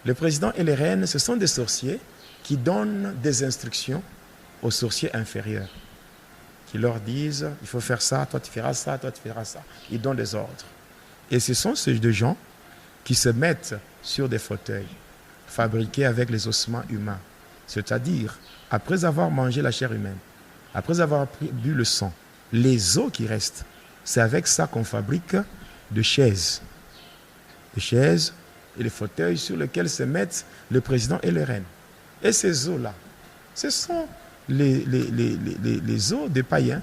Le président et les reines, ce sont des sorciers qui donnent des instructions aux sorciers inférieurs, qui leur disent, il faut faire ça, toi tu feras ça, toi tu feras ça. Ils donnent des ordres. Et ce sont ces deux gens qui se mettent sur des fauteuils fabriqués avec les ossements humains. C'est-à-dire, après avoir mangé la chair humaine, après avoir bu le sang, les os qui restent, c'est avec ça qu'on fabrique des chaises. Des chaises et les fauteuils sur lesquels se mettent le président et les reines. Et ces os-là, ce sont les os des païens,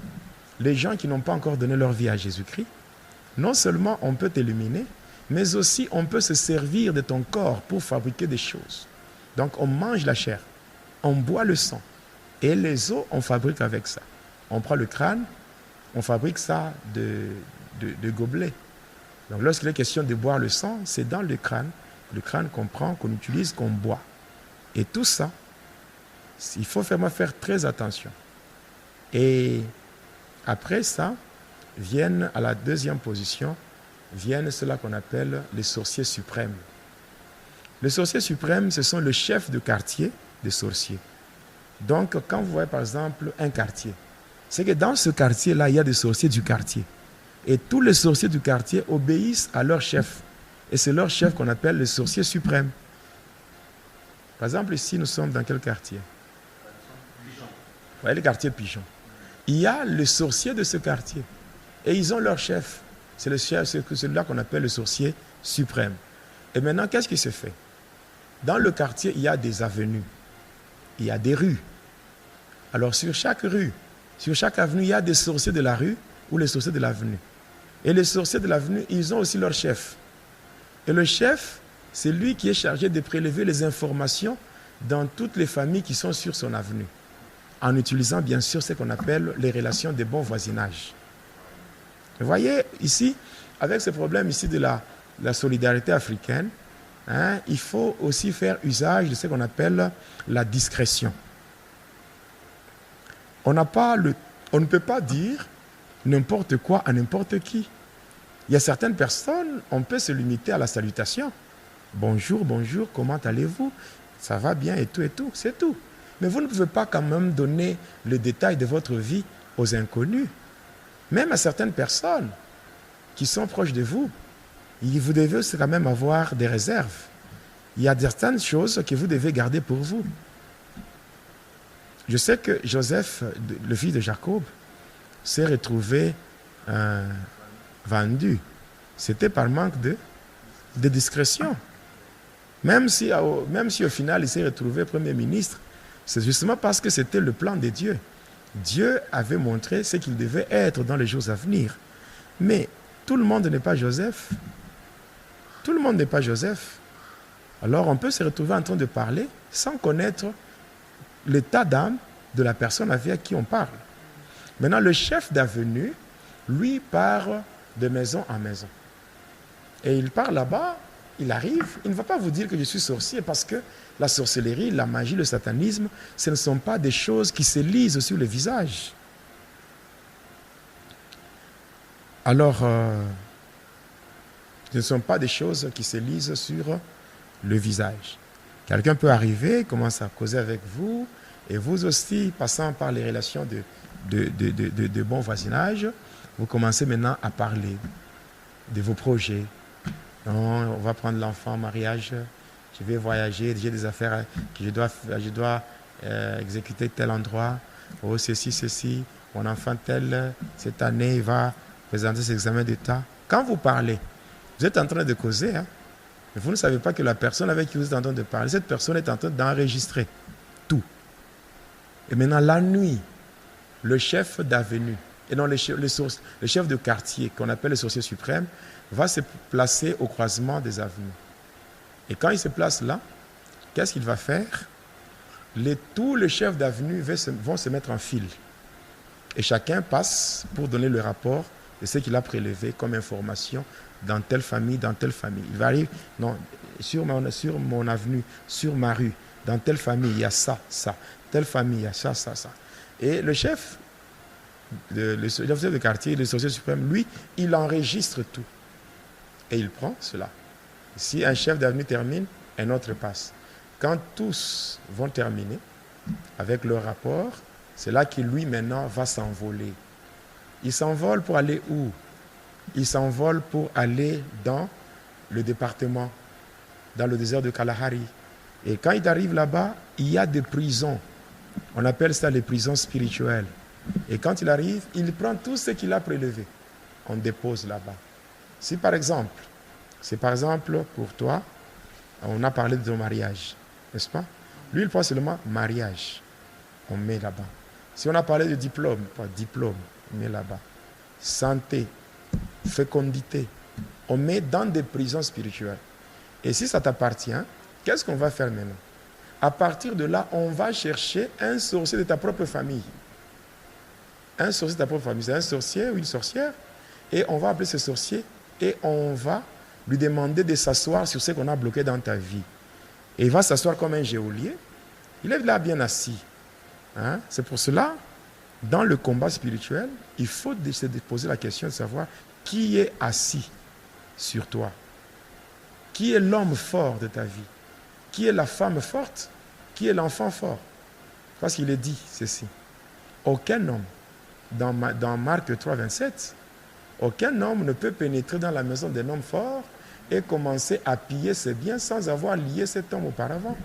les gens qui n'ont pas encore donné leur vie à Jésus-Christ. Non seulement on peut t'éliminer, mais aussi on peut se servir de ton corps pour fabriquer des choses. Donc on mange la chair, on boit le sang, et les os, on fabrique avec ça. On prend le crâne, on fabrique ça de gobelets. Donc lorsqu'il est question de boire le sang, c'est dans le crâne qu'on prend, qu'on utilise, qu'on boit. Et tout ça, il faut vraiment faire très attention. Et après ça, viennent à la deuxième position, viennent ceux-là qu'on appelle les sorciers suprêmes. Les sorciers suprêmes, ce sont le chef de quartier des sorciers. Donc, quand vous voyez par exemple un quartier, c'est que dans ce quartier-là, il y a des sorciers du quartier. Et tous les sorciers du quartier obéissent à leur chef. Et c'est leur chef qu'on appelle le sorcier suprême. Par exemple, ici, nous sommes dans quel quartier? Vous voyez le quartier Pigeon. Il y a le sorcier de ce quartier. Et ils ont leur chef. C'est celui-là qu'on appelle le sorcier suprême. Et maintenant, qu'est-ce qui se fait? Dans le quartier, il y a des avenues. Il y a des rues. Alors, sur chaque rue, sur chaque avenue, il y a des sorciers de la rue ou les sorciers de l'avenue. Et les sorciers de l'avenue, ils ont aussi leur chef. Et le chef, c'est lui qui est chargé de prélever les informations dans toutes les familles qui sont sur son avenue, en utilisant bien sûr ce qu'on appelle les relations de bon voisinage. Vous voyez ici, avec ce problème ici de la solidarité africaine, il faut aussi faire usage de ce qu'on appelle la discrétion. On ne peut pas dire n'importe quoi à n'importe qui. Il y a certaines personnes, on peut se limiter à la salutation. Bonjour, bonjour, comment allez-vous? Ça va bien et tout, c'est tout. Mais vous ne pouvez pas quand même donner le détail de votre vie aux inconnus. Même à certaines personnes qui sont proches de vous, vous devez aussi quand même avoir des réserves. Il y a certaines choses que vous devez garder pour vous. Je sais que Joseph, le fils de Jacob, s'est retrouvé vendu. C'était par manque de discrétion. Même si au final il s'est retrouvé Premier ministre, c'est justement parce que c'était le plan de Dieu. Dieu avait montré ce qu'il devait être dans les jours à venir. Mais tout le monde n'est pas Joseph. Tout le monde n'est pas Joseph. Alors on peut se retrouver en train de parler sans connaître l'état d'âme de la personne avec qui on parle. Maintenant, le chef d'avenue, lui, part de maison en maison. Et il part là-bas, il arrive, il ne va pas vous dire que je suis sorcier parce que la sorcellerie, la magie, le satanisme, ce ne sont pas des choses qui se lisent sur le visage. Alors, ce ne sont pas des choses qui se lisent sur le visage. Quelqu'un peut arriver, commence à causer avec vous, et vous aussi, passant par les relations de bon voisinage, vous commencez maintenant à parler de vos projets. Non, on va prendre l'enfant en mariage, je vais voyager, j'ai des affaires que je dois exécuter tel endroit, oh ceci, mon enfant tel, cette année, il va présenter ses examens d'État. Quand vous parlez, vous êtes en train de causer, mais vous ne savez pas que la personne avec qui vous êtes en train de parler, cette personne est en train d'enregistrer tout. Et maintenant, la nuit, le chef d'avenue, et non le chef de quartier, qu'on appelle le sorcier suprême, va se placer au croisement des avenues. Et quand il se place là, qu'est-ce qu'il va faire? Tous les chefs d'avenue vont se mettre en file. Et chacun passe pour donner le rapport de ce qu'il a prélevé comme information dans telle famille, dans telle famille. Il va arriver, non, sur mon avenue, sur ma rue, dans telle famille, il y a ça. Telle famille, il y a ça. Et le chef, le chef de quartier, le sorcier suprême, lui, il enregistre tout. Et il prend cela. Si un chef d'avenue termine, un autre passe. Quand tous vont terminer avec leur rapport, c'est là que lui maintenant va s'envoler. Il s'envole pour aller où? Il s'envole pour aller dans le département, dans le désert de Kalahari. Et quand il arrive là-bas, il y a des prisons. On appelle ça les prisons spirituelles. Et quand il arrive, il prend tout ce qu'il a prélevé. On dépose là-bas. Si par exemple, c'est par exemple pour toi, on a parlé de ton mariage, n'est-ce pas? Lui, il prend seulement mariage. On met là-bas. Si on a parlé de diplôme, on met là-bas. Santé, fécondité, on met dans des prisons spirituelles. Et si ça t'appartient, qu'est-ce qu'on va faire maintenant? À partir de là, on va chercher un sorcier de ta propre famille. Un sorcier de ta propre famille, c'est un sorcier ou une sorcière. Et on va appeler ce sorcier et on va lui demander de s'asseoir sur ce qu'on a bloqué dans ta vie. Et il va s'asseoir comme un geôlier. Il est là bien assis. Hein? C'est pour cela, dans le combat spirituel, il faut se poser la question de savoir qui est assis sur toi. Qui est l'homme fort de ta vie? Qui est la femme forte? Qui est l'enfant fort? Parce qu'il est dit ceci. Aucun homme, dans Marc 3, 27, aucun homme ne peut pénétrer dans la maison d'un homme fort et commencer à piller ses biens sans avoir lié cet homme auparavant.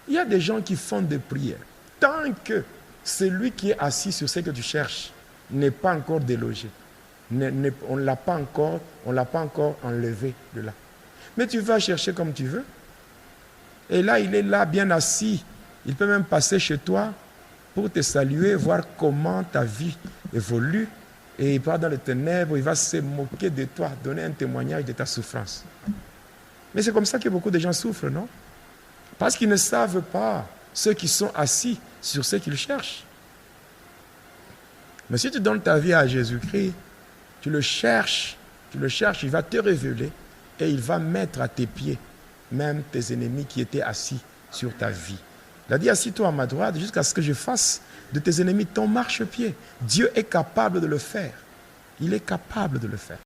Il y a des gens qui font des prières. Tant que celui qui est assis sur ce que tu cherches n'est pas encore délogé, on ne l'a pas encore enlevé de là. Mais tu vas chercher comme tu veux. Et là, il est là, bien assis. Il peut même passer chez toi pour te saluer, voir comment ta vie évolue. Et il part dans les ténèbres, il va se moquer de toi, donner un témoignage de ta souffrance. Mais c'est comme ça que beaucoup de gens souffrent, non? Parce qu'ils ne savent pas, ceux qui sont assis sur ce qu'ils cherchent. Mais si tu donnes ta vie à Jésus-Christ, tu le cherches, il va te révéler et il va mettre à tes pieds même tes ennemis qui étaient assis sur ta vie. Il a dit, assis-toi à ma droite jusqu'à ce que je fasse de tes ennemis ton marchepied. Dieu est capable de le faire. Il est capable de le faire.